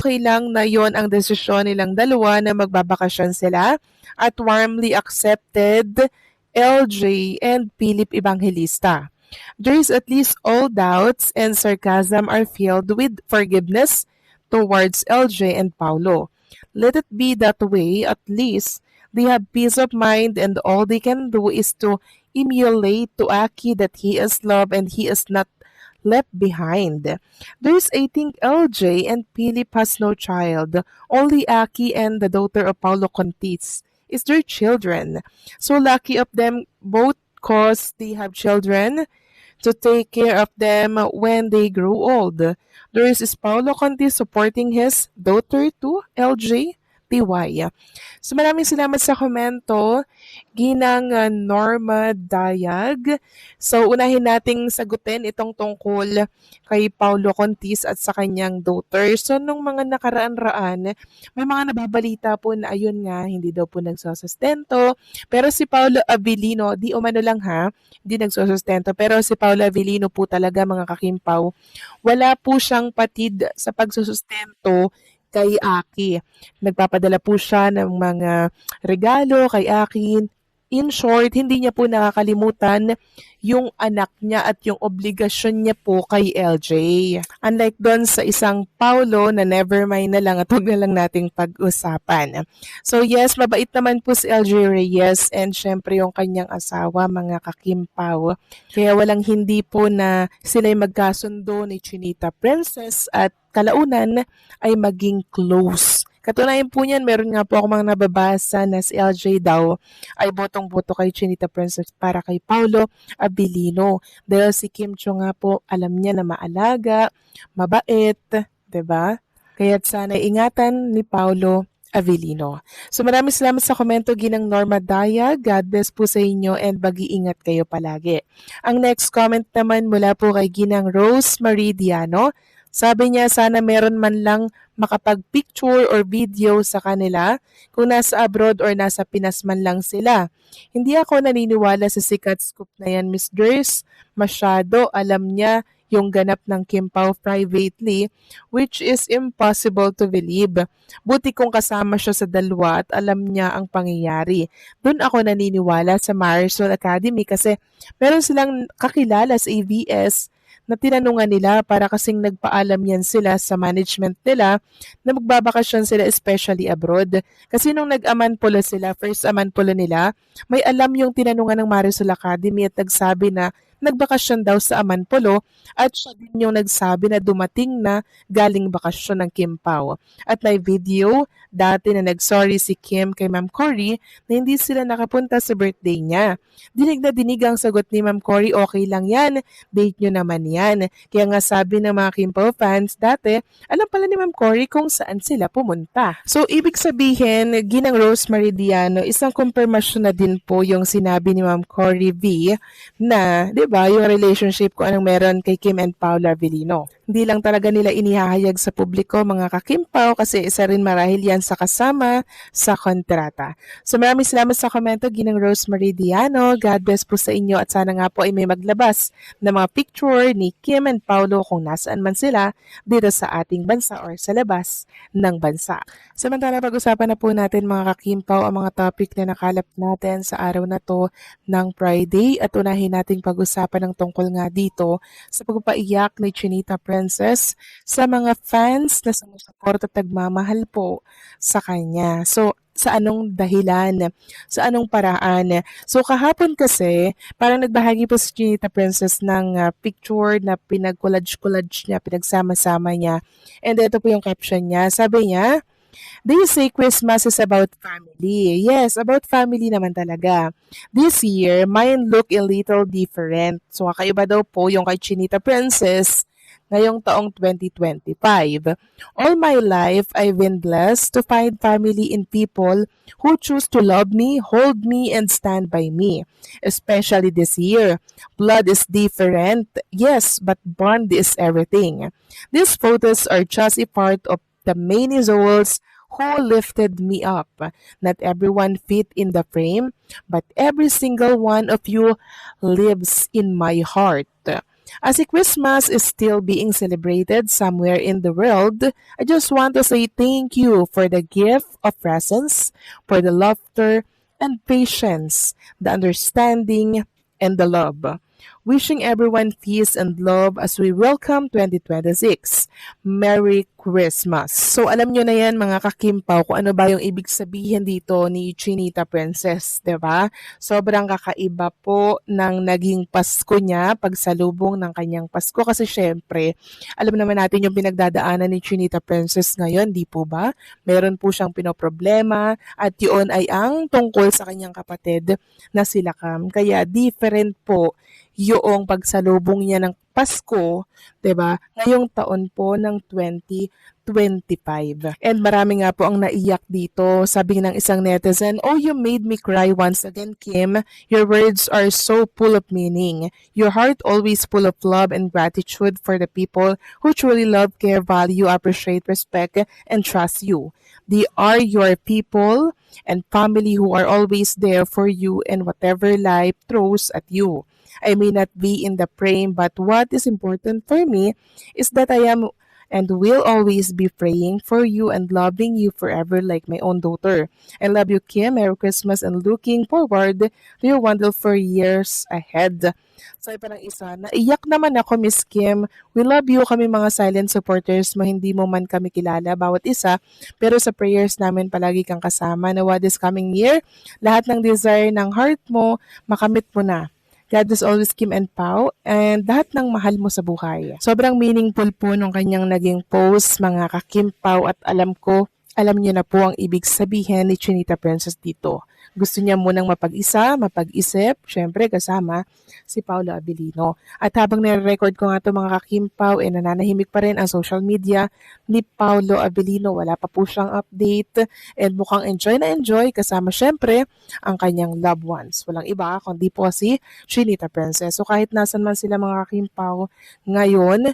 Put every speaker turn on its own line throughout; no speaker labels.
Okay lang na yon ang desisyon nilang dalawa na magbabakasyon sila at warmly accepted LJ and Philip Evangelista. There is at least all doubts and sarcasm are filled with forgiveness towards LJ and Paulo. Let it be that way, at least they have peace of mind and all they can do is to emulate to Aki that he is loved and he is not left behind. There's, I think, LJ and Philip has no child. Only Aki and the daughter of Paulo Contis is their children. So lucky of them both cause they have children to take care of them when they grow old. There is Paulo Contis supporting his daughter to LJ TY. So maraming salamat sa komento, Ginang Norma Dayag. So unahin nating sagutin itong tungkol kay Paulo Contis at sa kanyang daughter. So nung mga nakaraan-raan, may mga nababalita po na ayun nga, hindi daw po nagsusustento. Pero si Paulo Abilino, di umano lang ha, hindi nagsusustento. Pero si Paulo Abilino po talaga mga kakimpaw, wala po siyang patid sa pagsusustento kay Aki. Nagpapadala po siya ng mga regalo kay Aki. In short, hindi niya po nakakalimutan yung anak niya at yung obligasyon niya po kay LJ. Unlike doon sa isang Paulo na never mind na lang at huwag na lang nating pag-usapan. So yes, mabait naman po si LJ Reyes and syempre yung kanyang asawa, mga kakimpaw. Kaya walang hindi po na sila'y magkasundo ni Chinita Princess at kalaunan ay maging close. Katunayan po niyan, meron nga po ako mga nababasa na si LJ daw ay botong-boto kay Chinita Princess para kay Paulo Abilino. Dahil si Kim Cho nga po, alam niya na maalaga, mabait, 'di ba? Kaya't sana ingatan ni Paulo Abilino. So maraming salamat sa komento, Ginang Norma Daya. God bless po sa inyo and mag-iingat kayo palagi. Ang next comment naman mula po kay Ginang Rose Marie Diano. Sabi niya, sana meron man lang makapag-picture or video sa kanila kung nasa abroad or nasa Pinas man lang sila. Hindi ako naniniwala sa sikat scoop na yan, Miss Durs. Masyado alam niya yung ganap ng Kim Pao privately, which is impossible to believe. Buti kung kasama siya sa dalawa at alam niya ang pangyayari. Doon ako naniniwala sa Marisol Academy kasi meron silang kakilala sa ABS na tinanungan nila para kasing nagpaalam yan sila sa management nila na magbabakasyon sila especially abroad. Kasi nung nag-amanpulo sila, first amanpulo nila, may alam yung tinanungan ng Marisol Academy at nagsabi na nagbakasyon daw sa Amanpulo at siya din yung nagsabi na dumating na galing bakasyon ng Kim Pao. At may video dati na nag-sorry si Kim kay Ma'am Cory na hindi sila nakapunta sa birthday niya. Dinig na dinig ang sagot ni Ma'am Cory, okay lang yan, date nyo naman yan. Kaya nga sabi ng mga Kim Pao fans dati, alam pala ni Ma'am Cory kung saan sila pumunta. So ibig sabihin, Ginang Rose Meridiano, isang confirmation na din po yung sinabi ni Ma'am Cory V na, di ba, yung relationship ko anong meron kay Kim and Paula Avellino. Hindi lang talaga nila inihahayag sa publiko, mga kakimpaw, kasi isa rin marahil yan sa kasama sa kontrata. So maraming salamat sa komento, Ginang Rose Meridiano. God bless po sa inyo at sana nga po ay may maglabas ng mga picture ni Kim and Paulo kung nasaan man sila dito sa ating bansa or sa labas ng bansa. Samantala, pag-usapan na po natin mga kakimpaw ang mga topic na nakalap natin sa araw na to ng Friday at unahin nating pag-usapan ng tungkol nga dito sa pagpapaiyak ni Chinita Princess sa mga fans na sumusuporta at nagmamahal po sa kanya. So, sa anong dahilan? Sa anong paraan? So, kahapon kasi, parang nagbahagi po si Chinita Princess ng picture na pinag-collage-collage niya, pinagsama-sama niya. And ito po yung caption niya. Sabi niya, they say Christmas is about family. Yes, about family naman talaga. This year, mine look a little different. So, kakaiba daw po yung kay Chinita Princess ngayong taong 2025. All my life, I've been blessed to find family in people who choose to love me, hold me, and stand by me. Especially this year. Blood is different, yes, but bond is everything. These photos are just a part of the many souls who lifted me up. Not everyone fit in the frame, but every single one of you lives in my heart. As si Christmas is still being celebrated somewhere in the world, I just want to say thank you for the gift of presents, for the laughter and patience, the understanding and the love. Wishing everyone peace and love as we welcome 2026. Merry Christmas! So alam nyo na yan mga kakimpaw kung ano ba yung ibig sabihin dito ni Chinita Princess, 'di ba? Sobrang kakaiba po ng naging Pasko niya pagsalubong ng kanyang Pasko kasi syempre, alam naman natin yung pinagdadaanan ni Chinita Princess ngayon, di po ba? Meron po siyang pinoproblema at yun ay ang tungkol sa kanyang kapatid na sila Cam. Kaya different po yung pagsalubong niya ng Pasko, 'di ba? Ngayong taon po ng 2025. And marami nga po ang naiyak dito. Sabi ng isang netizen, "Oh, you made me cry once again, Kim. Your words are so full of meaning. Your heart always full of love and gratitude for the people who truly love, care, value, appreciate, respect, and trust you. They are your people and family who are always there for you and whatever life throws at you. I may not be in the frame, but what is important for me is that I am and will always be praying for you and loving you forever like my own daughter. I love you, Kim. Merry Christmas and looking forward to your wonderful years ahead." So, parang isa, naiyak naman ako, Miss Kim. We love you, kami mga silent supporters mo, hindi mo man kami kilala, bawat isa. Pero sa prayers namin, palagi kang kasama. Nawa this coming year, lahat ng desire ng heart mo, makamit mo na. God is always Kim and Pao, and lahat ng mahal mo sa buhay. Sobrang meaningful po nung kanyang naging post, mga ka-Kim Pao, at alam niyo na po ang ibig sabihin ni Chinita Princess dito. Gusto niya munang mapag-isa, mapag-isip, syempre kasama si Paolo Abilino. At habang nire-record ko nga ito mga kakimpaw, nananahimik pa rin ang social media ni Paolo Abilino. Wala pa po siyang update and mukhang enjoy na enjoy kasama syempre ang kanyang loved ones. Walang iba kundi po si Chinita Princess. So kahit nasan man sila mga kakimpaw ngayon,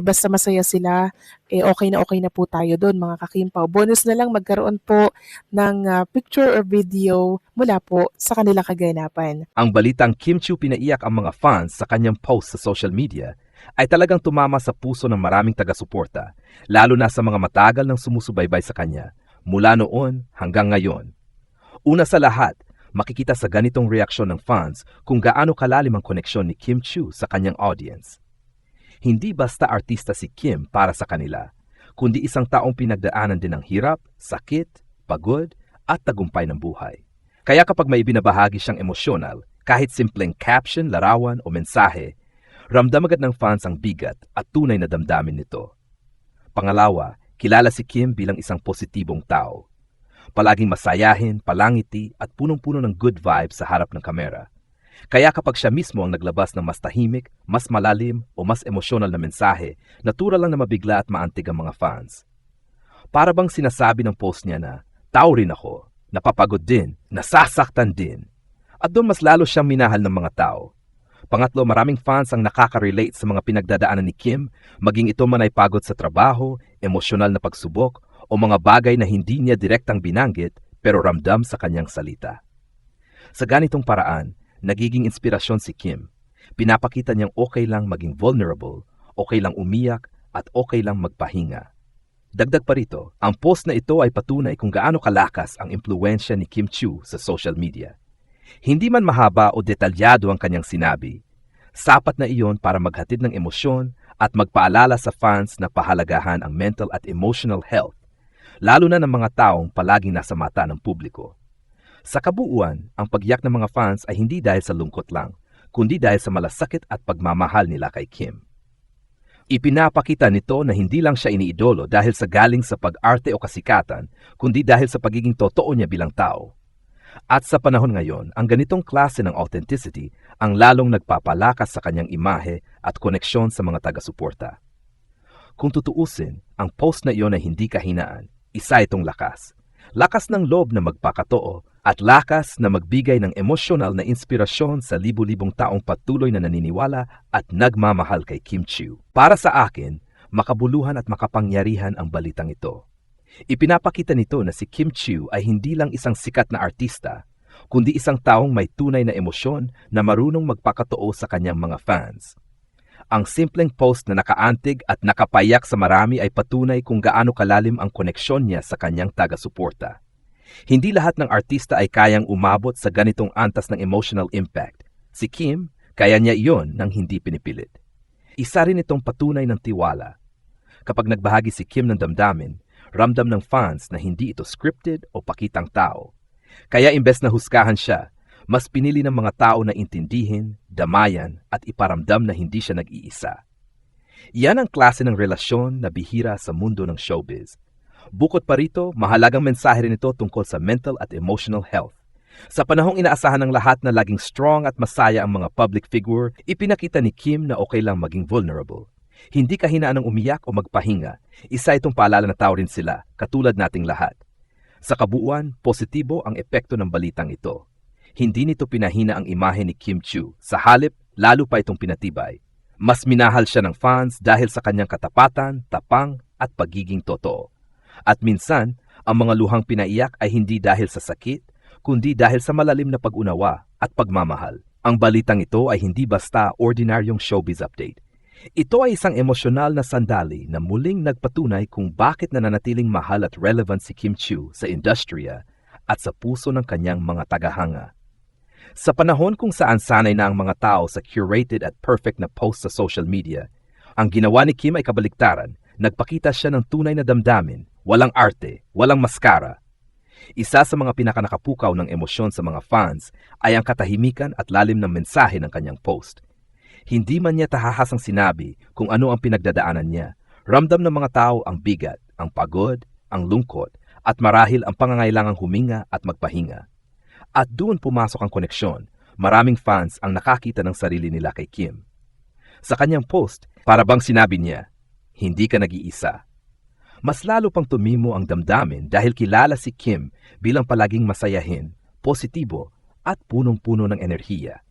basta masaya sila, okay na po tayo doon mga kakimpaw. Bonus na lang magkaroon po ng picture or video mula po sa kanilang kaganapan.
Ang balitang Kim Chiu pinaiyak ang mga fans sa kanyang post sa social media ay talagang tumama sa puso ng maraming taga-suporta, lalo na sa mga matagal nang sumusubaybay sa kanya, mula noon hanggang ngayon. Una sa lahat, makikita sa ganitong reaksyon ng fans kung gaano kalalim ang koneksyon ni Kim Chiu sa kanyang audience. Hindi basta artista si Kim para sa kanila, kundi isang taong pinagdaanan din ng hirap, sakit, pagod, at tagumpay ng buhay. Kaya kapag may ibinabahagi siyang emosyonal, kahit simpleng caption, larawan o mensahe, ramdam agad ng fans ang bigat at tunay na damdamin nito. Pangalawa, kilala si Kim bilang isang positibong tao. Palaging masayahin, palangiti at punong-puno ng good vibes sa harap ng kamera. Kaya kapag siya mismo ang naglabas ng mas tahimik, mas malalim o mas emosyonal na mensahe, natural lang na mabigla at maantig ang mga fans. Para bang sinasabi ng post niya na, "Tao rin ako, napapagod din, nasasaktan din." At doon mas lalo siyang minahal ng mga tao. Pangatlo, maraming fans ang nakaka-relate sa mga pinagdadaanan ni Kim, maging ito man ay pagod sa trabaho, emosyonal na pagsubok, o mga bagay na hindi niya direktang binanggit pero ramdam sa kanyang salita. Sa ganitong paraan, nagiging inspirasyon si Kim. Pinapakita niyang okay lang maging vulnerable, okay lang umiyak, at okay lang magpahinga. Dagdag pa rito, ang post na ito ay patunay kung gaano kalakas ang impluwensya ni Kim Chiu sa social media. Hindi man mahaba o detalyado ang kanyang sinabi, sapat na iyon para maghatid ng emosyon at magpaalala sa fans na pahalagahan ang mental at emotional health, lalo na ng mga taong palaging nasa mata ng publiko. Sa kabuuan, ang pagyak ng mga fans ay hindi dahil sa lungkot lang, kundi dahil sa malasakit at pagmamahal nila kay Kim. Ipinapakita nito na hindi lang siya iniidolo dahil sa galing sa pag-arte o kasikatan, kundi dahil sa pagiging totoo niya bilang tao. At sa panahon ngayon, ang ganitong klase ng authenticity ang lalong nagpapalakas sa kanyang imahe at koneksyon sa mga taga-suporta. Kung tutuusin, ang post na iyon ay hindi kahinaan, isa itong lakas. Lakas ng loob na magpakatoo at lakas na magbigay ng emosyonal na inspirasyon sa libu-libong taong patuloy na naniniwala at nagmamahal kay Kim Chiu. Para sa akin, makabuluhan at makapangyarihan ang balitang ito. Ipinapakita nito na si Kim Chiu ay hindi lang isang sikat na artista, kundi isang taong may tunay na emosyon na marunong magpakatoo sa kanyang mga fans. Ang simpleng post na nakaantig at nakapayak sa marami ay patunay kung gaano kalalim ang koneksyon niya sa kanyang taga-suporta. Hindi lahat ng artista ay kayang umabot sa ganitong antas ng emotional impact. Si Kim, kaya niya iyon nang hindi pinipilit. Isa rin itong patunay ng tiwala. Kapag nagbahagi si Kim ng damdamin, ramdam ng fans na hindi ito scripted o pakitang tao. Kaya imbes na husgahan siya, mas pinili ng mga tao na intindihin, damayan at iparamdam na hindi siya nag-iisa. Yan ang klase ng relasyon na bihira sa mundo ng showbiz. Bukod pa rito, mahalagang mensahe rin ito tungkol sa mental at emotional health. Sa panahong inaasahan ng lahat na laging strong at masaya ang mga public figure, ipinakita ni Kim na okay lang maging vulnerable. Hindi kahinaan ng umiyak o magpahinga. Isa itong paalala na tao rin sila, katulad nating lahat. Sa kabuuan, positibo ang epekto ng balitang ito. Hindi nito pinahina ang imahe ni Kim Chiu. Sa halip, lalo pa itong pinatibay. Mas minahal siya ng fans dahil sa kanyang katapatan, tapang at pagiging totoo. At minsan, ang mga luhang pinaiyak ay hindi dahil sa sakit, kundi dahil sa malalim na pag-unawa at pagmamahal. Ang balitang ito ay hindi basta ordinaryong showbiz update. Ito ay isang emosyonal na sandali na muling nagpatunay kung bakit nananatiling mahal at relevant si Kim Chiu sa industriya at sa puso ng kanyang mga tagahanga. Sa panahon kung saan sanay na ang mga tao sa curated at perfect na post sa social media, ang ginawa ni Kim ay kabaliktaran. Nagpakita siya ng tunay na damdamin, walang arte, walang maskara. Isa sa mga pinakanakapukaw ng emosyon sa mga fans ay ang katahimikan at lalim ng mensahe ng kanyang post. Hindi man niya tahahasang sinabi kung ano ang pinagdadaanan niya. Ramdam ng mga tao ang bigat, ang pagod, ang lungkot, at marahil ang pangangailangang huminga at magpahinga. At doon pumasok ang koneksyon. Maraming fans ang nakakita ng sarili nila kay Kim. Sa kanyang post, para bang sinabi niya, hindi ka nag-iisa. Mas lalo pang tumimo ang damdamin dahil kilala si Kim bilang palaging masayahin, positibo at punong-puno ng enerhiya.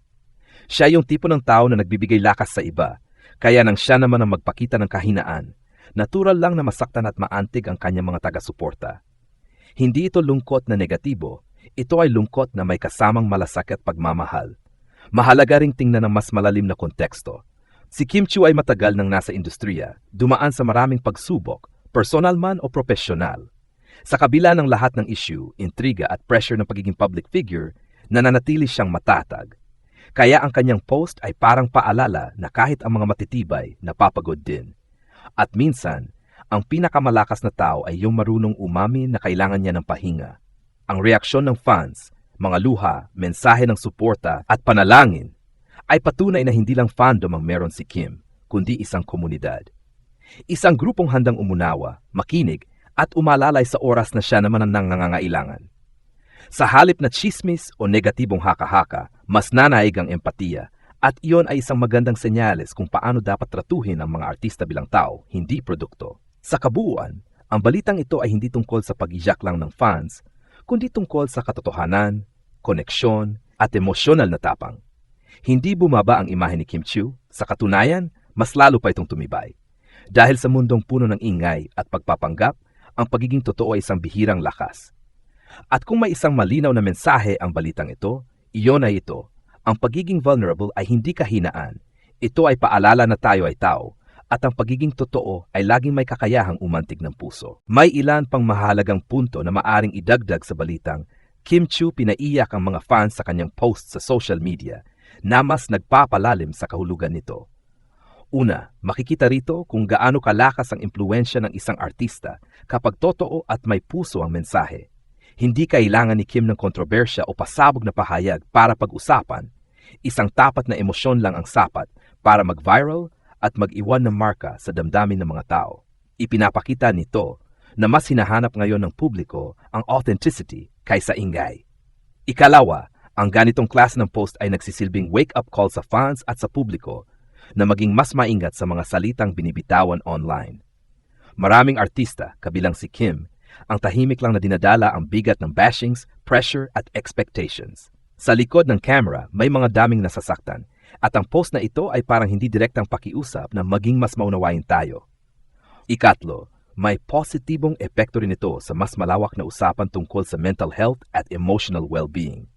Siya yung tipo ng tao na nagbibigay lakas sa iba, kaya nang siya naman ang magpakita ng kahinaan, natural lang na masaktan at maantig ang kanyang mga taga-suporta. Hindi ito lungkot na negatibo, ito ay lungkot na may kasamang malasakit at pagmamahal. Mahalaga ring tingnan ng mas malalim na konteksto. Si Kim Chiu ay matagal nang nasa industriya, dumaan sa maraming pagsubok, personal man o profesional. Sa kabila ng lahat ng issue, intriga at pressure ng pagiging public figure, nananatili siyang matatag. Kaya ang kanyang post ay parang paalala na kahit ang mga matitibay, napapagod din. At minsan, ang pinakamalakas na tao ay yung marunong umamin na kailangan niya ng pahinga. Ang reaksyon ng fans, mga luha, mensahe ng suporta at panalangin ay patunay na hindi lang fandom ang meron si Kim, kundi isang komunidad. Isang grupong handang umunawa, makinig at umalalay sa oras na siya naman ang nangangailangan. Sa halip na chismis o negatibong haka-haka, mas nanaig ang empatiya at iyon ay isang magandang senyales kung paano dapat tratuhin ang mga artista bilang tao, hindi produkto. Sa kabuuan, ang balitang ito ay hindi tungkol sa pag-iyak lang ng fans, kundi tungkol sa katotohanan, koneksyon at emosyonal na tapang. Hindi bumaba ang imahe ni Kim Chiu, sa katunayan, mas lalo pa itong tumibay. Dahil sa mundong puno ng ingay at pagpapanggap, ang pagiging totoo ay isang bihirang lakas. At kung may isang malinaw na mensahe ang balitang ito, iyon ay ito. Ang pagiging vulnerable ay hindi kahinaan. Ito ay paalala na tayo ay tao, at ang pagiging totoo ay laging may kakayahang umantig ng puso. May ilan pang mahalagang punto na maaring idagdag sa balitang Kim Chiu pinaiyak ang mga fans sa kanyang post sa social media na mas nagpapalalim sa kahulugan nito. Una, makikita rito kung gaano kalakas ang impluensya ng isang artista kapag totoo at may puso ang mensahe. Hindi kailangan ni Kim ng kontrobersya o pasabog na pahayag para pag-usapan. Isang tapat na emosyon lang ang sapat para mag-viral at mag-iwan ng marka sa damdamin ng mga tao. Ipinapakita nito na mas hinahanap ngayon ng publiko ang authenticity kaysa ingay. Ikalawa, ang ganitong klase ng post ay nagsisilbing wake-up call sa fans at sa publiko na maging mas maingat sa mga salitang binibitawan online. Maraming artista, kabilang si Kim, ang tahimik lang na dinadala ang bigat ng bashings, pressure at expectations. Sa likod ng camera, may mga daming nasasaktan at ang post na ito ay parang hindi direktang pakiusap na maging mas maunawain tayo. Ikatlo, may positibong epekto rin ito sa mas malawak na usapan tungkol sa mental health at emotional well-being.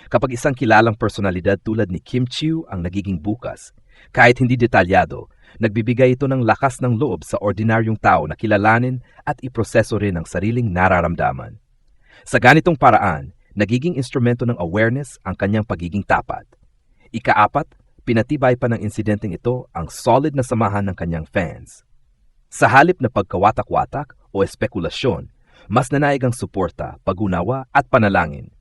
Kapag isang kilalang personalidad tulad ni Kim Chiu ang nagiging bukas, Kahit hindi detalyado, nagbibigay ito ng lakas ng loob sa ordinaryong tao na kilalanin at iproseso rin ang sariling nararamdaman. Sa ganitong paraan, nagiging instrumento ng awareness ang kanyang pagiging tapat. Ika-4, pinatibay pa ng insidenteng ito ang solid na samahan ng kanyang fans. Sa halip na pagkawatak-watak o espekulasyon, mas nanaig ang suporta, pag-unawa at panalangin.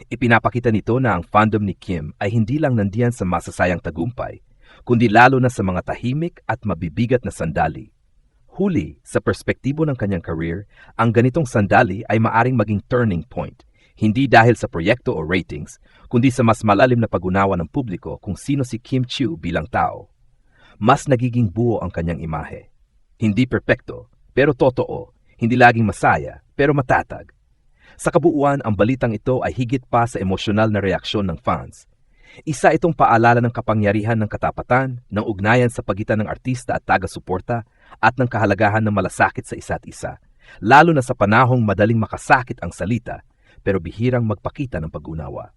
Ipinapakita nito na ang fandom ni Kim ay hindi lang nandiyan sa masasayang tagumpay, kundi lalo na sa mga tahimik at mabibigat na sandali. Huli, sa perspektibo ng kanyang career, ang ganitong sandali ay maaring maging turning point, hindi dahil sa proyekto o ratings, kundi sa mas malalim na pag-unawa ng publiko kung sino si Kim Chiu bilang tao. Mas nagiging buo ang kanyang imahe. Hindi perpekto, pero totoo, hindi laging masaya, pero matatag. Sa kabuuan, ang balitang ito ay higit pa sa emosyonal na reaksyon ng fans. Isa itong paalala ng kapangyarihan ng katapatan, ng ugnayan sa pagitan ng artista at taga-suporta, at ng kahalagahan ng malasakit sa isa't isa, lalo na sa panahong madaling makasakit ang salita, pero bihirang magpakita ng pag-unawa.